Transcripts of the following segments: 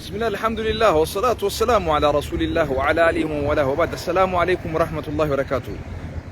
بسم الله الحمد لله والصلاة والسلام على رسول الله وعلى آله وله وبعد. السلام عليكم ورحمة الله وبركاته.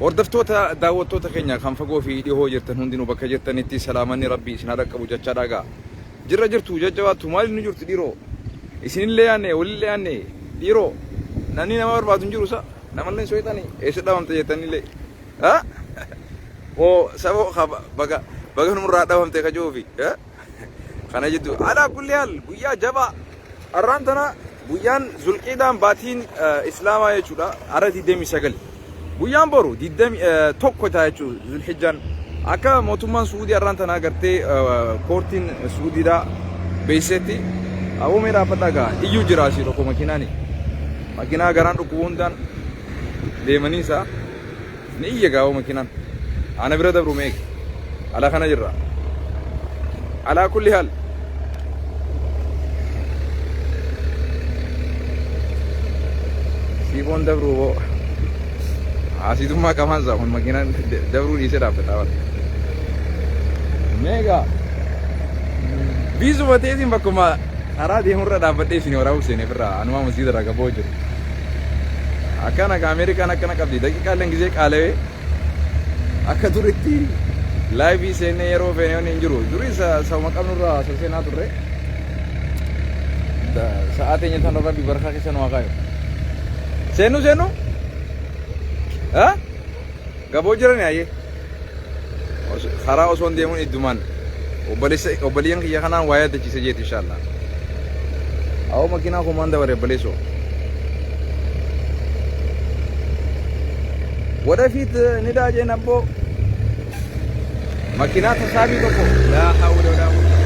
وردفتوتا داوتوتا كينيا كان فقو في دي هو جرتن هندين وبكا جرتن نتي سلاماني ربي سنادك أبو جاتشا داغا جرى جرتو جاجواتو مالي نجرت ديرو إسين اللي يعني ولي اللي يعني ديرو ناني نمار بعض نجرو سا نمالين سويتاني إيش داوام تجتني لي ها و سبو خب بقى نمر داوام تكجوفي ها خنا جدو على كل حال ويا جبا أرانتنا بيان زلقيدان باتين إسلاما يجودا أرادي دمي شغل بيان برو دم توكو تايجو زلحجان أكا موتومان سعودي أرانتنا قرتي كورتين سعودي دا بيسيتي أو ميرا پتاگا إيو جراسي ركو مكيناني مكينا غران ركوون دان ديماني سا نيجا أو مكينان أنا بردا بروميك على خنا جرا على كل حال سيبون دبرو عاسيتو ما كمان زاون مكينا دبرو دي سيدا فتاوال ميغا بيزو باتيزين بكما أرادي هم ردا بدي سيني وراو سيني فرا أنواع مسجد راكا بوجر أكانا كأمريكا أنا كابدي دقيقة كالن جزيك عليه أكادورتي لايفي سيني يرو فينيون إنجرو جوري سا مكان نورا سينا توري ساعتين ينتان ربا ببرخا كيسان واقعي سينو ها gabo jiran yaye khara oson demun iduman obaliyan kiya kana waya da ci seje inshallah aw makina ko manda ware baleso wada fit nidaje nabbo makina ta sabi ko la hawla wala quwwata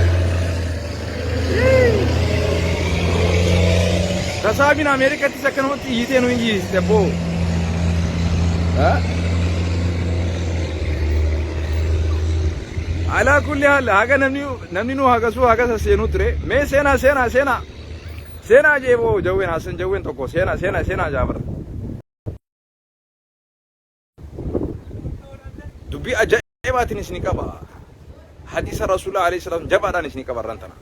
ta sabi na america ti sakano ti yite no inji stebo ها على كل حال هاga namni nu haga su haga sa senu tre me sena jebo jawen hasan jawen to ko sena jabar dubi ajaibatin isni kaba hadith rasulullah alayhi salam jabadan isni kabarantana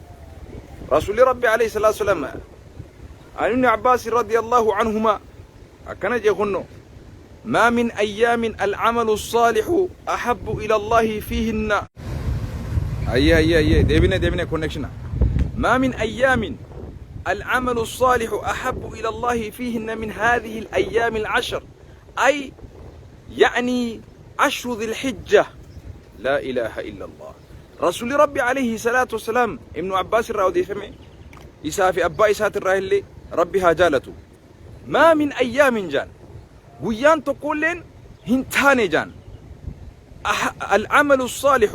rasul rabbi alayhi salatu wasalam an ibn abbas radiyallahu anhuma akana je khonno ما من أيام العمل الصالح أحب إلى الله فيهن أي ديبنا كونكشنا ما من أيام العمل الصالح أحب إلى الله فيهن من هذه الأيام العشر أي يعني عشر ذي الحجة لا إله إلا الله رسول ربي عليه الصلاة والسلام ابن عباس الراودي فمي إسافي أبا إسات الراهلي ربي هاجالته ما من أيام جان ويان تقولين هنتاني جان العمل الصالح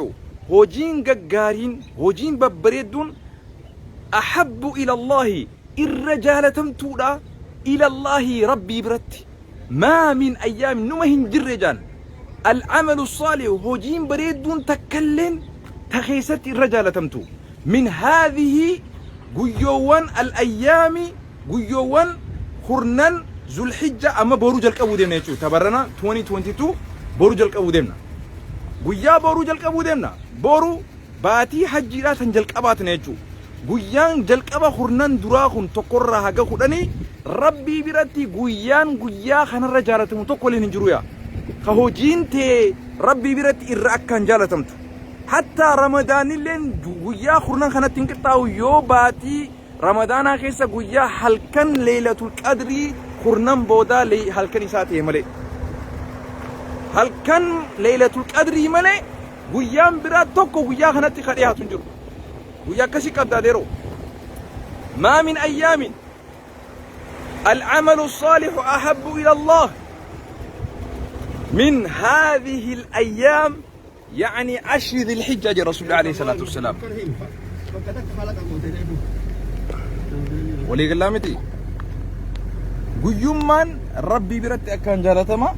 هوجين قارين هوجين ببريدون أحب إلى الله الرجال تمتودا إلى الله ربي برتي ما من أيام نمهن جرجان العمل الصالح هوجين بريدون تكلن تخيست الرجال تمتو من هذه قيوان الأيام قيوان خرنان ذو الحجة أما بروج الكابوديم نيجو تبرنا 2022 بروج الكابوديمنا ويا بروج الكابوديمنا برو باتي حجيرا تنجل كابات نيجو ويان جل كابا خورنان دراخون تقرر هاجا خورني ربي براتي ويا خنا رجالة متقولين نجرويا خهوجين تي ربي براتي الرأكان جالتهم حتى رمضان اللين ويا خورنان خنا تنكتاو يو باتي رمضان خيسا ويا حلكن ليلة القدر خورنان بودا لي هلكن إساتي ملي هلكن ليلة القدر ملي ويان برات توكو ويا خناتي خريها تنجر ويا كسي قبدا ديرو ما من أيام العمل الصالح أحب إلى الله من هذه الأيام يعني عشر ذي الحجة رسول الله عليه الصلاة والسلام ولي قلامتي guyyummaan rabbii biratti akkaan jaalatama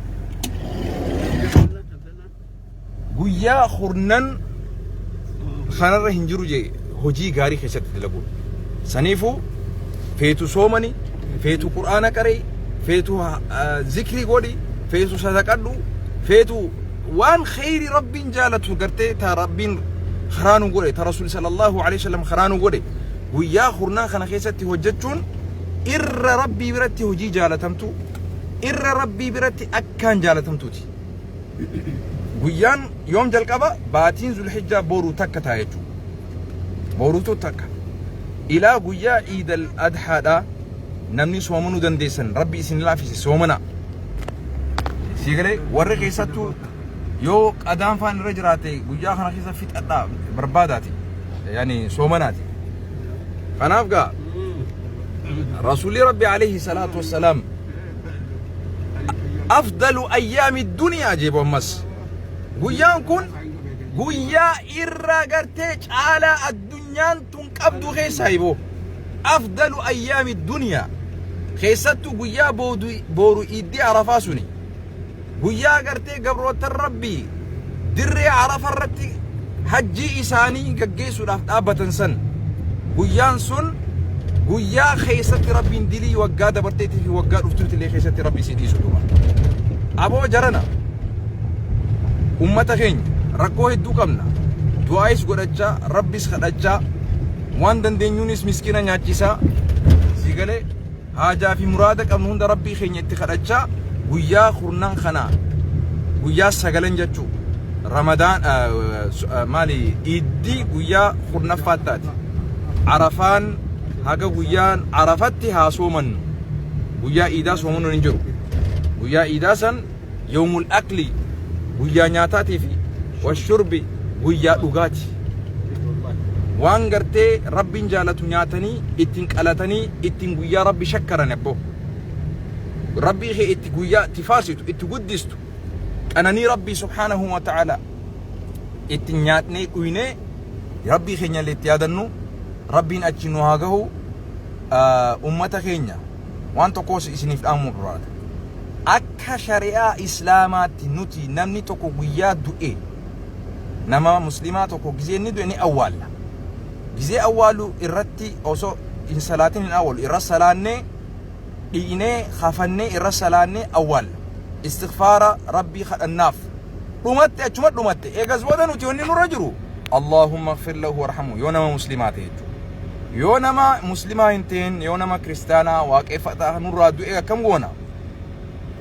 guyyaa khurnan kanarra hin jiru jee hojii gaarii keessatti dalaguun saniifuu feetu soomani feetu qur'aana qaree feetu zikrii godhi feetu sadaqadhu feetu waan khayri rabbiin jaalatu gartee ta rabbiin kharaanu godhe ta rasuul sallallahu alaihi wasallam kharaanu godhe guyyaa hurnaa kana keessatti hojjechuun irra rabbii biratti hojii jaalatamtu irra rabbii biratti akkaan jaalatamtuuti. Guyyaan yoom jalqaba baatiin zulhijjaa boruu takka ta'a jechuudha. Boruutu takka ilaa guyyaa iidal adhaadha namni soomanuu dandeessan rabbi isin laafise soomana. Sigalee warri keessattuu yoo qadaan faan irra jiraate guyyaa kana keessa fixadhaa barbaadaati yaani soomanaati. Kanaaf gaa rasuulli rabbi alayhi salaatu wassalaam afdalu ayyaami duniyaa jeebu ammas guyyaan kun guyyaa irra gartee caalaa addunyaan tun qabdu keessaa iboo afdalu ayyaami duniyaa keessattuu guyyaa booru iddii arafaa suni guyyaa gartee gabrootan rabbii dirree arafa irratti hajjii isaanii gaggeessuudhaaf dhaabbatan san guyyaan sun guyyaa keessatti rabbiin dilii waggaa dabarteetii fi waggaa dhuftuutti illee keessatti rabbii si dhiisu dhuma. Aboo jarana ummata keenya rakkoo hedduu qabna du'aayis godhachaa rabbis kadhachaa waan dandeenyuunis miskiina nyaachisaa sigalee haajaa fi muraada qabnu hunda rabbii keenya itti kadhachaa guyyaa hurnaan kana guyyaa sagalan jechuu ramadaan maali iddii guyyaa hurnaffaataati arafaan haga guyyaan arafatti haa soomannu guyyaa iidaa soomannu hin jiru guyyaa iidaa san yawmul akli guyyaa nyaataatii fi washurbi guyyaa dhugaati waan gartee rabbiin jaalatu nyaatanii ittiin qalatanii ittiin guyyaa rabbi shakkaran abbo rabbii kee itti guyyaa itti faarsitu itti guddistu qananii rabbii subhaanahu wa ta'ala ittiin nyaatnee dhuynee rabbii keenya illee itti yaadannu rabbiin achi nu haa gahu ummata keenya waan tokkos isiniif dhaamu barbaada akka shari'aa islaamaatti nuti namni tokko guyyaa du'e nama muslimaa tokko gizee inni du'e ni awwaalla gizee awwaalu irratti osoo in salaatin hin awwaalu irra salaannee dhiinee khafannee irra salaannee awwaalla istighfaara rabbii kadhannaaf dhumatte achuma dhumatte eegas booda nuti wanni nurra jiru allahumma ighfir lahu warhamhu yoo nama muslimaa ta'e yoo nama muslimaa hin ta'in yoo nama kiristaanaa waaqeffataa nurraa du'e akkam goona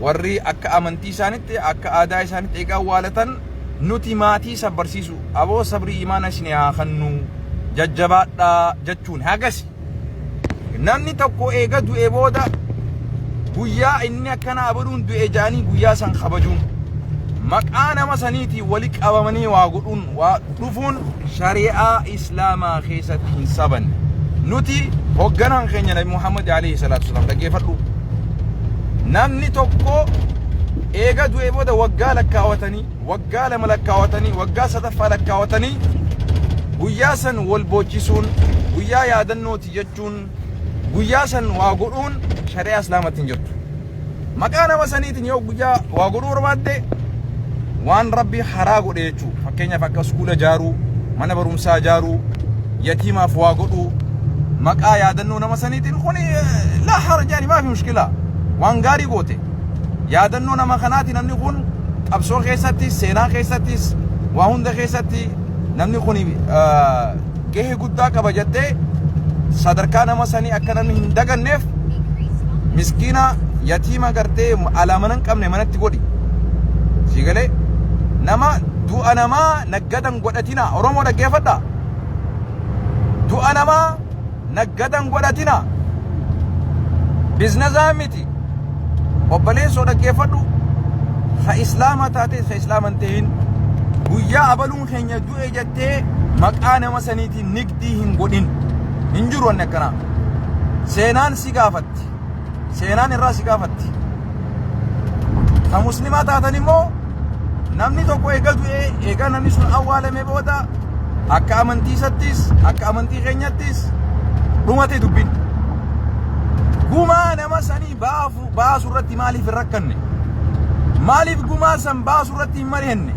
warri akka amantii isaanitti akka aadaa isaanitti eegaa awwaalatan nuti maatii sabbarsiisu aboo sabrii imaana isin haa kannu jajjabaadhaa jechuun hagasi namni tokko eega du'e booda guyyaa inni akkana abaduun du'e jaanii guyyaa san kabajuun maqaa nama saniitii wali qabamanii waa godhuun waa dhufuun shari'aa islaamaa keessatti hin sabanne nuti hogganaan keenya nabi Muhammad alayhi salatu wasalam dhaggeeffadhu namni tokko eega du'e booda waggaa lakkaawatanii waggaa lama lakkaawatanii waggaa sadaffaa lakkaawatanii guyyaa san wal bochisuun guyyaa yaadannooti jechuun guyyaa san waa godhuun shari'aa islaamatti hin jirtu maqaa nama saniitiin yoo guyyaa waa godhuu barbaadde waan rabbi haraa godhe jechuu fakkeenyaaf akka iskuula jaaruu mana barumsaa jaaruu yatiimaaf waa godhuu maqaa yaadannoo nama saniitiin kuni laa harajaani maafi mushkilaa waan gaarii goote yaadannoo nama kanaati namni kun qabsoo keessattis seenaa keessattis waa hunda keessatti namni kun gahee guddaa qaba jettee sadarkaa nama sanii akka namni hin daganneef miskiina yatiima gartee alaamanan qabne manatti godhi sigalee nama du'a namaa naggadan godhatina oromoo dhaggeeffadha du'a namaa naggadan godhatina biznazaa miti obboleessoo dhaggeeffadhu ha islaama taate ha islaaman ta'in guyyaa abaluun keenya du'e jettee maqaa nama saniitiin nigdii hin godhin hin jiru wanni akkanaa seenaan si gaafatti seenaan irraa si gaafatti ka muslimaa taatan immoo namni tokko eega du'e eega namni sun awwaalame booda akka amantiisattis akka amantii keenyattis dhumate dubbin gumaa nama sanii baasu irratti maaliif hin rakkanne maaliif gumaa san baasu irratti hin mari'anne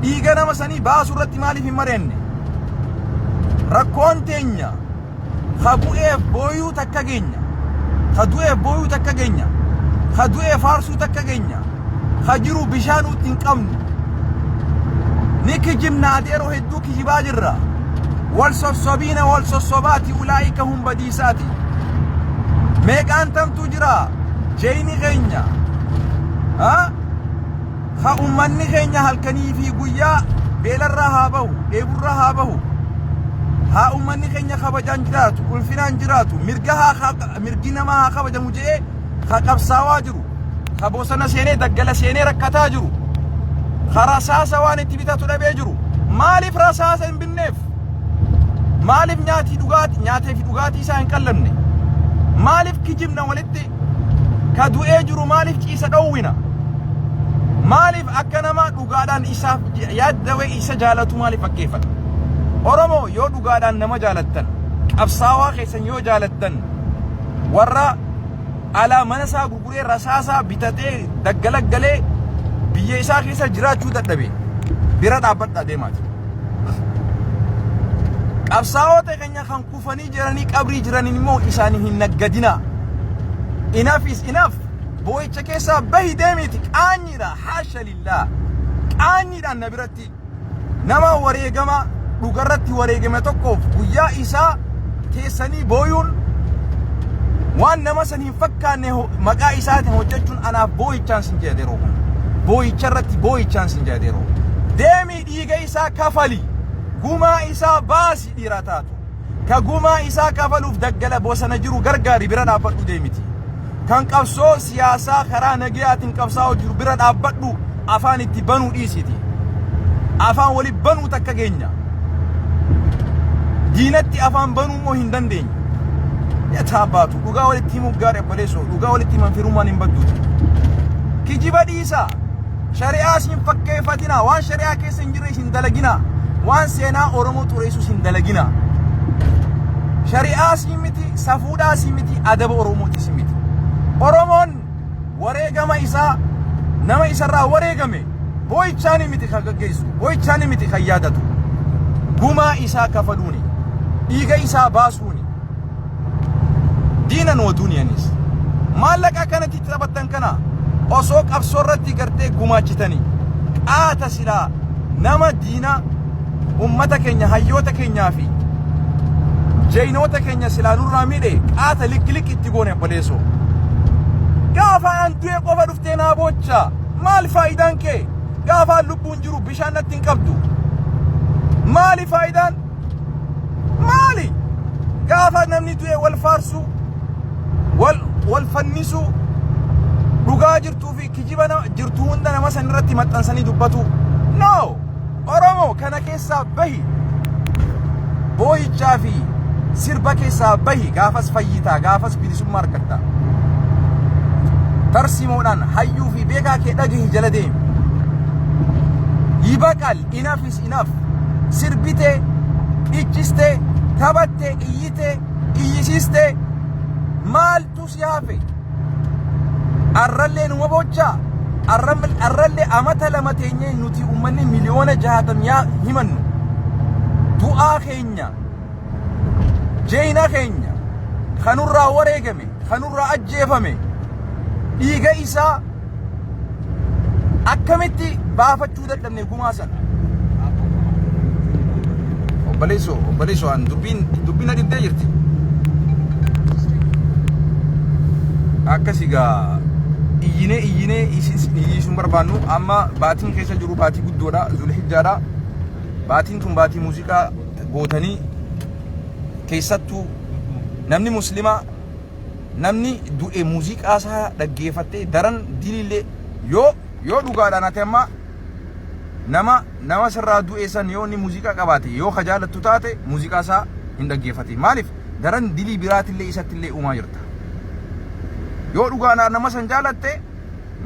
dhiiga nama sanii baasu irratti maaliif hin mari'anne rakkoon teenya ka bu'eef booyuu takka geenya ka du'eef booyuu takka geenya ka du'eef faarsuu takka geenya ka jiru bishaanuutti hin qabnu ni kijibna adeeroo hedduu kijibaa jirra والصبصبين والصبصبات أولئك هم بديساتي ميك أنتم تجرى جيني غينيا خا أمني غينيا هالكني في قويا بيل الرهابه بيب الرهابه ها أمني غينيا خبجان جراتو والفنان جراتو مرقنا ما خبجا مجئ خا قبساوا جرو خا بوسنا سيني دقل سيني ركتا جرو خا رساسا واني تبتا تدبي جرو مالف رساسا بالنف مالف نياتي في دوغاتي سان قلمني مالف كجبنا ولدي كدو اجرو مالف كيسا دوينا مالف اكنما دوغادان اساف يادوي اسا جالتو مالف كيفا اورمو يو دوغادان نما جالتن ابساوا خيسن يو جالتن ورا على منسا غغوري رساسا بيتاتي دغلغلي بيه اسا خيسا جراچو ددبي بيرا دابط ديمات أبصاوت كنيا خان كوفاني جراني كبري جراني مو إساني هنجدنا enough is enough بوي تكيسا بهي دميتك أنيرا حاشا لله أنيرا نبرتي نما وريجما بقرتي وريجما تكوف ويا إسا كيساني بويون وان نما سنين فكا نه مقا إسات هوجتون أنا بوي chance نجادرو بوي شرتي بوي chance نجادرو دمي ديجا إسا كفالي قوما إسا باسي ديراتاتو كقوما إسا كفلوف دقل بوسنا جرو غرغاري براد أبطو ديمتي كان قبصو سياسة خرا نجيات قبصاو جرو براد أبطو أفان اتبانو إيسيتي أفان ولي بانو تكاقينيا دينتي أفان بانو مو هندن دين يتاباتو لغا ولي تيمو غاري بليسو لغا ولي تيمان في رومان بدوتي كجيبا ديسا شريعة سين فكي فاتنا وان شريعة كيسن جري سين دلقنا وان سينا أورمو توريسو سندلقنا شريعة سيمتي سفودا سيمتي أدب أورمو تسيمتي أورمون وريقما إسا نما إسا را وريقمي بوي چاني متي خاققيسو بوي چاني متي خيادتو قما إسا كفلوني إيغا إسا باسوني دينا ودنيا نيس مالك أكانتي تتبتن كنا أصوك أبصورتي كرتي قما چتني آتا سلا نما دينا ummata keenya hayyoota keenyaa fi jeynoota keenya silaa nurraa miidhe qaata likkilik itti goone baleesoo gaafa an du'e qofa dhuftee naa bocha maal faayidaan kee gaafa lubbuun jiru bishaan natti hin qabdu maali faayidaan maali gaafa namni du'e wal faarsu wal fannisu dhugaa jirtuu fi kijiba jirtuu hunda nama san irratti maxxansanii dubbatu no Oromo kana keessa bahi booyichaa fi sirba keessa bahi gaafas fayyitaa gaafas bilisummaa argatta tarsiimoodhaan hayyuu fi beekaa kee dhagahi jala deemi yibaqal enough is enough sirbite ichiste tabatte iyyite iyyisiste maaltu si hafe arrallee numa bochaa arralle amata lama teenye nuti ummanni miliyoona 60 himannu du'aa keenya jeyna keenya kanurraa wareegame kanurraa ajjeefame dhiiga isaa akkamitti baafachuu dadhabne gumaa sana obboleessoo an dubbina dhibdee jirti akkasigaa iyyine iyyisuun barbaannu amma baatiin keessa jiru baatii guddoodha zulhijjaadha baatiin tun baatii muuziqaa gootanii keessattuu namni muslimaa namni du'e muuziqaa isaa dhaggeeffattee daran dilillee yoo dhugaadhaan ati amma nama sirraa du'e san yoo inni muuziqaa qabaate yoo kajaalattu taate muuziqaa isaa hin dhaggeeffate maaliif daran dilii biraatillee isattillee uumaa jirta yoo dhugaadhaan nama san jaalatte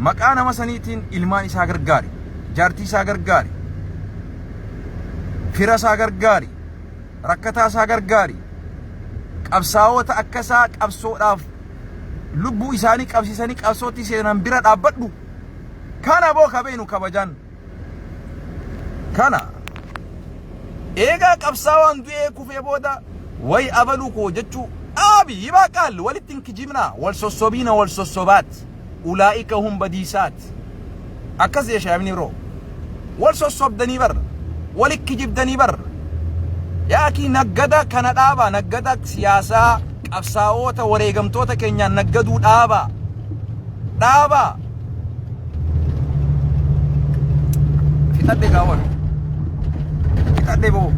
maqaa nama saniitiin ilmaan isaa gargaari jaartii isaa gargaari fira isaa gargaari rakkataa isaa gargaari qabsaa'ota akkasaa qabsoodhaaf lubbuu isaanii qabsiisanii qabsootti seenan bira dhaabbadhu kana boo kabeenu kabajaan kana eegaa qabsaawaan du'ee kufee booda way abaluu koo jechuu أبي يبقى قال ولتن كجبنا والصصوبين والصصوبات أولئك هم بديسات أكز يا شامني رو والصصوب دني بر ولك كجب دني بر Yaaki naggada kana dhaaba naggada siyaasaa qabsaa'oota wareegamtoota keenyaan naggaduu dhaaba fixadhe gaawwan fixadhe boo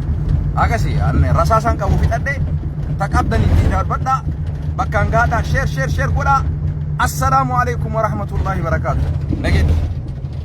agasi anne rasaasan qabu fixadhe taqabdani darbadha bakkan gaadha share godha. Assalamu alaikum wa rahmatullahi wa barakatuh.